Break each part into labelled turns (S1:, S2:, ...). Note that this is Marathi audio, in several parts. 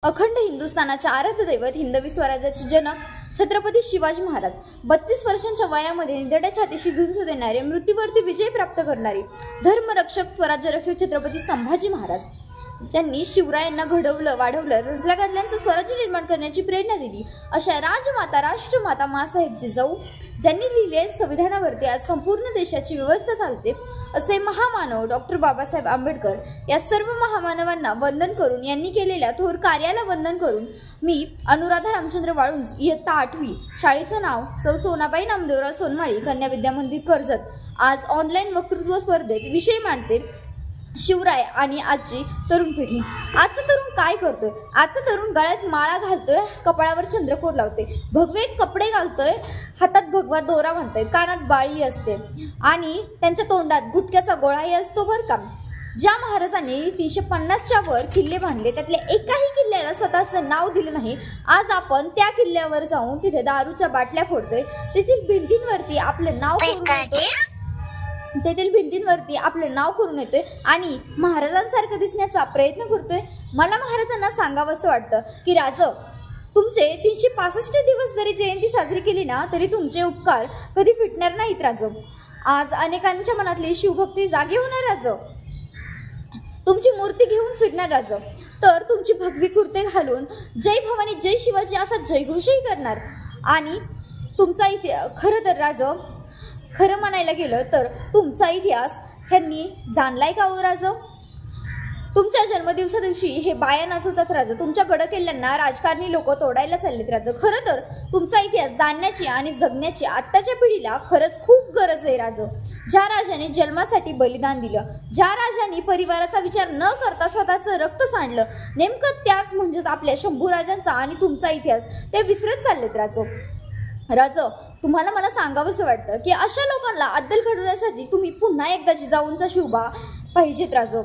S1: अखंड हिंदुस्थानाचे आराध्य दैवत हिंदवी स्वराज्याचे जनक छत्रपती शिवाजी महाराज 32 वर्षांच्या वयामध्ये निधड्या छातीशी झुंज देणारे, मृत्यूवरती विजय प्राप्त करणारे धर्मरक्षक, स्वराज्यरक्षक छत्रपती संभाजी महाराज ज्यांनी शिवरायांना घडवलं, वाढवलं, रचल्यागाजल्यांचं स्वराज्य निर्माण करण्याची प्रेरणा दिली अशा राजमाता, राष्ट्रमाता माँसाहेब जिजाऊ ज्यांनी लिहिले संविधानावरती आज संपूर्ण देशाची व्यवस्था चालते असे महामानव डॉक्टर बाबासाहेब आंबेडकर या सर्व महामानवांना वंदन करून, यांनी केलेल्या थोर कार्याला वंदन करून मी अनुराधा रामचंद्र वाळुंज इयत्ता 8वी, शाळेचं नाव सौ सोनाबाई नामदेवराव सोनमाळी, कन्या विद्या मंदिर कर्जत, आज ऑनलाईन वक्तृत्व स्पर्धेत विषय मांडते शिवराय आणि आजची तरुण पिढी। आजचा तरुण काय करतोय? आजचा तरुण गळ्यात माळा घालतोय, कपाळावर चंद्रकोर लावते, भगवे कपडे घालतोय, हातात भगवा दोरा बांधतोय, कानात बाळी असते आणि त्यांच्या तोंडात गुटक्याचा गोळाही असतो बरं का। ज्या महाराजांनी 350च्या वर किल्ले बांधले त्यातल्या एकाही किल्ल्याला स्वतःचं नाव दिलं नाही, आज आपण त्या किल्ल्यावर जाऊन तिथे दारूच्या बाटल्या फोडतोय, तेथील भिंतींवरती आपलं नाव करून येतोय आणि महाराजांसारखं दिसण्याचा प्रयत्न करतोय। मला महाराजांना सांगावंसं वाटतं की राजं, तुमचे 365 दिवस जरी जयंती साजरी केली ना तरी तुमचे उपकार कधी फिटणार नाहीत राजं। आज अनेकांच्या मनातली शिवभक्ती जागी होणार राजं, तुमची मूर्ती घेऊन फिरणार राजं, तर तुमची भगवी कुर्ते घालून जय भवानी जय शिवाजी असा जयघोषही करणार। आणि तुमचा खरं तर राजं, खरं म्हणायला गेलं तर तुमचा इतिहास ह्यांनी जाणलाय का हो राजं? तुमच्या जन्मदिवसा दिवशी हे बाया नाचवतात राजं, तुमच्या गडकिल्ल्यांना राजकारणी लोक तोडायला चाललेत राजं। खरं तर तुमचा इतिहास जाणण्याची आणि जगण्याची आत्ताच्या पिढीला खरंच खूप गरज आहे राजं। ज्या राजाने जन्मासाठी बलिदान दिलं, ज्या राजाने परिवाराचा विचार न करता स्वतःचं रक्त सांडलं, नेमकं त्याच म्हणजेच आपल्या शंभूराजांचा आणि तुमचा इतिहास ते विसरत चाललेत राजं। तुम्हाला मला सांगावंसं वाटतं की अशा लोकांना अद्दल घडवण्यासाठी तुम्ही पुन्हा एकदा जिजाऊंचा शिवबा पाहिजेत राजं।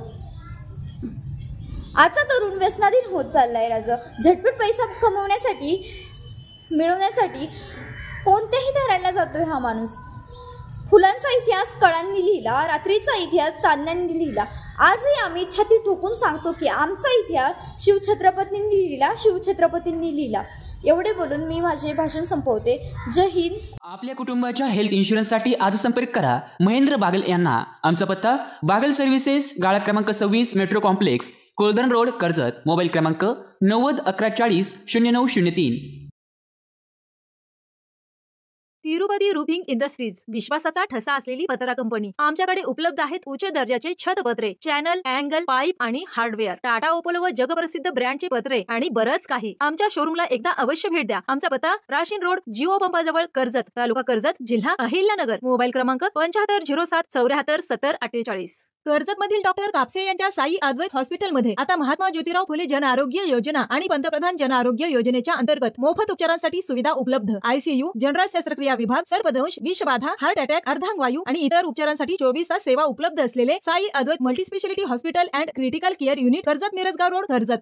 S1: आजचा तरुण व्यसनाधीन होत चाललाय राजं। झटपट पैसा मिळवण्यासाठी कोणत्याही दाराला जातोय हा माणूस। फुलांचा इतिहास कळांनी लिहिला, रात्रीचा इतिहास चांदण्यांनी लिहिला। आजही आम्ही छाती ठोकून सांगतो की आमचा इतिहास शिवछत्रपतींनी लिहिला। एवढे बोलून मी माझे भाषण संपवते। जय हिंद।
S2: आपल्या कुटुंबाच्या हेल्थ इन्शुरन्ससाठी आज संपर्क करा महेंद्र बागल यांना। आमचा पत्ता बागल सर्व्हिसेस, गाळा क्रमांक 26, metro complex, Koldan road, Karjat. Mobile क्रमांक 90 11 40 0903।
S3: तिरुपती रूफिंग इंडस्ट्रीज, विश्वासाचा ठसा असलेली पत्रा कंपनी। आमच्याकडे उपलब्ध आहेत उच्च दर्जाचे छत पत्रे, चॅनल, अँगल, पाईप आणि हार्डवेअर, टाटा, ओपोलो व जगप्रसिद्ध ब्रँडचे पत्रे आणि बरंच काही। आमच्या शोरूमला एकदा अवश्य भेट द्या। आमचा पत्ता राशीन रोड, जिओ पंपाजवळ, कर्जत, तालुका कर्जत, जिल्हा अहिल्यानगर। मोबाईल क्रमांक 75 07 74 70 48। कर्जत मधील डॉक्टर कापसे यांच्या साई अद्वैत हॉस्पिटलमध्ये आता महात्मा ज्योतिराव फुले जन आरोग्य योजना आणि पंतप्रधान जन आरोग्य योजनेच्या अंतर्गत मोफत उपचारांसाठी सुविधा उपलब्ध। आयसीयू, जनरल शस्त्रक्रिया विभाग, सर्पदंश, विषबाधा, हार्ट अटॅक, अर्धांगवायू आणि इतर उपचारांसाठी 24 तास सेवा उपलब्ध असलेले Sai Advait multispeciality hospital and critical care unit, Karjat Mirajgaon road, Karjat.